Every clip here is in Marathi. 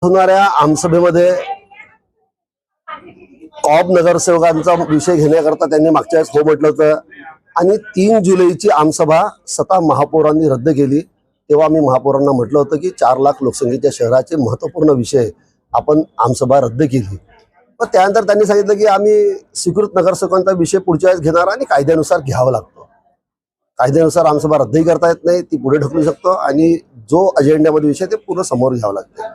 होणाऱ्या आमसभेमध्ये कॉप नगरसेवकांचा विषय घेण्याकरता त्यांनी मागच्या वेळेस हो म्हटलं होतं आणि 3 जुलैची आमसभा स्वतः महापौरांनी रद्द केली। तेव्हा मी महापौरांना म्हटलं होतं की 4 लाख लोकसंख्येच्या शहराचे महत्त्वपूर्ण विषय आपण आमसभा रद्द केली। पण त्यानंतर त्यांनी सांगितलं की आम्ही स्वीकृत नगरसेवकांचा विषय पुढच्या वेळेस घेणार आणि कायद्यानुसार घ्यावा लागतो। कायद्यानुसार आमसभा रद्दही करता येत नाही, ती पुढे ढकलू शकतो आणि जो अजेंड्यामध्ये विषय ते पूर्ण समोर घ्यावं लागते।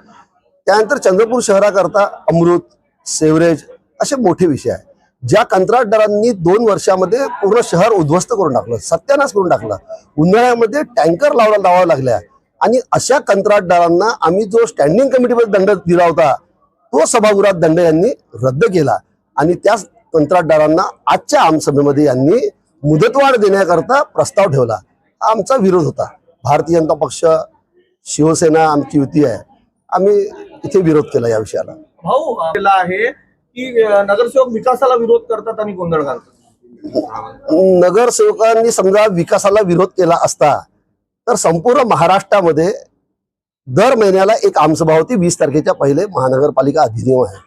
त्यानंतर चंद्रपूर शहराकरता अमृत, सेवरेज असे मोठे विषय आहे। ज्या कंत्राटदारांनी 2 वर्षामध्ये पूर्ण शहर उद्ध्वस्त करून टाकलं, सत्यानाश करून टाकला, उन्हाळ्यामध्ये टँकर लावावं लागल्या आणि अशा कंत्राटदारांना आम्ही जो स्टँडिंग कमिटीमध्ये दंड दिला होता तो सभागृहात दंड यांनी रद्द केला आणि त्या कंत्राटदारांना आजच्या आमसभेमध्ये यांनी मुदतवाढ देण्याकरता प्रस्ताव ठेवला। आमचा विरोध होता। भारतीय जनता पक्ष, शिवसेना आमची युती आहे, आम्ही इथे विरोध केला या विषयाला। भाऊ आहे की नगरसेवक विकासाला विरोध करतात आणि गोंधळ घालतात। नगरसेवकांनी समजा विकासाला विरोध केला असता तर संपूर्ण महाराष्ट्रामध्ये दर महिन्याला एक आमसभा होती। 20 तारखेच्या पहिले महानगरपालिका अधिनियम आहे।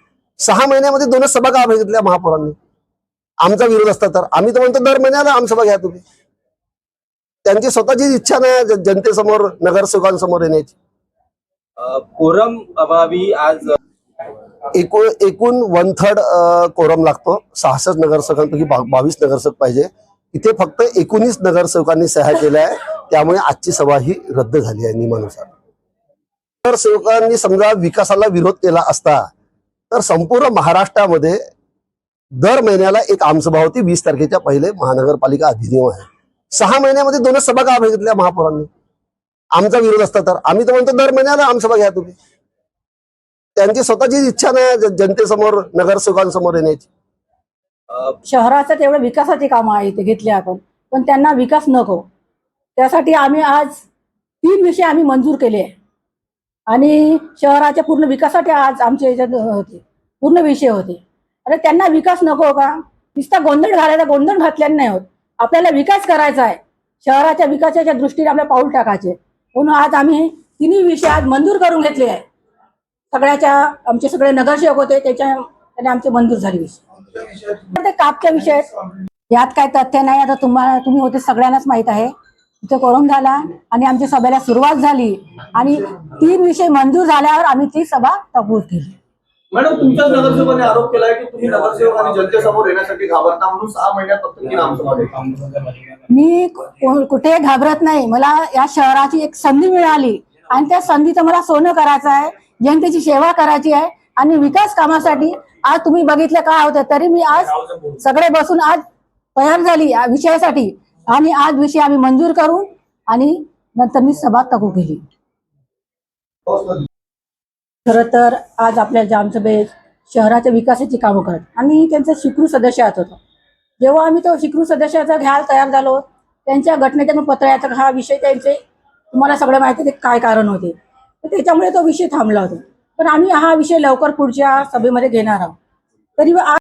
6 महिन्यामध्ये 2 सभा का घेतल्या महापौरांनी? आमचा विरोध असता तर आम्ही तर म्हणतो दर महिन्याला आमसभा घ्या तुम्ही। त्यांची स्वतःची इच्छा नाही जनतेसमोर नगरसेवकांसमोर येण्याची। कोरम अभावी आज एकूण 1/3 कोरम लागतो। 66 नगरसेवकांपैकी 22 नगरसेवक पाहिजे। इथे फक्त 19 नगरसेवकांनी सह्या केल्या आहे, त्यामुळे आजची सभा ही रद्द झाली आहे नियमानुसार। नगरसेवकांनी समजा विकासाला विरोध केला असता तर संपूर्ण महाराष्ट्रामध्ये दर महिन्याला एक आमसभा होती। 20 तारखेच्या पहिले महानगरपालिका अधिनियम आहे। 6 महिन्यामध्ये 2 सभा का घेतल्या महापौरांनी? आमचा विरोध असता तर आम्ही तर म्हणतो दर महिन्याला आमसभा घ्या तुम्ही। त्यांची स्वतःची इच्छा नाही जनतेसमोर नगरसेवकांसमोर येण्याची। शहराचं तेवढं विकासाची कामं आहे ते घेतले आपण, पण त्यांना विकास नको। त्यासाठी आम्ही आज 3 विषय आम्ही मंजूर केले आहे आणि शहराच्या पूर्ण विकासासाठी आज आमचे याच्यात होते पूर्ण विषय होते। अरे त्यांना विकास नको का? नुसता गोंधळ घालायचा, गोंधळ घातल्याने नाही होत। आपल्याला विकास करायचा आहे, शहराच्या विकासाच्या दृष्टीने आपल्याला पाऊल टाकायचे। म्हणून आज आम्ही 3 विषय आज मंजूर करून घेतले आहे। सगळ्याच्या आमचे सगळे नगरसेवक होते त्याने आमचे मंजूर झाले विषय। ते कापच्या विषय यात काय तथ्य नाही। आता तुम्ही होते सगळ्यांनाच माहित आहे, इथे कोरम झाला आणि आमच्या सभेला सुरुवात झाली आणि 3 विषय मंजूर झाल्यावर आम्ही ती सभा तहकूब केली। मॅडम, तुमच्याच नगरसेवकाने आरोप केलाय की तुम्ही नगरसेवक आणि जनतेसमोर येण्यासाठी घाबरता म्हणून 6 महिन्यात फक्त 3 आमसभा देता। मी कुठे घाबरत नाही। मला या शहराची एक संधी मिळाली आणि त्या संधीचं मला सोनं करायचं आहे, जनतेची सेवा करायची आहे आणि विकास कामासाठी आज तुम्ही बघितलं काय होतं, तरी मी आज सगळे बसून आज तयार झाली या विषयासाठी आणि आज विषय आम्ही मंजूर करून आणि नंतर मी सभा तहकूब केली। खरं तर आज आपल्या जामसभेत शहराच्या विकासाची कामं करत आणि त्यांचं स्वीकृत सदस्यात होतं। जेव्हा आम्ही तो स्वीकृत सदस्याचा घ्यायला तयार झालो, त्यांच्या घटनेच्या पत्राचा हा विषय त्यांचे तुम्हाला सगळं माहिती आहे काय कारण होते, तर त्याच्यामुळे तो विषय थांबला होता। पण आम्ही हा विषय लवकर पुढच्या सभेमध्ये घेणार आहोत। तरी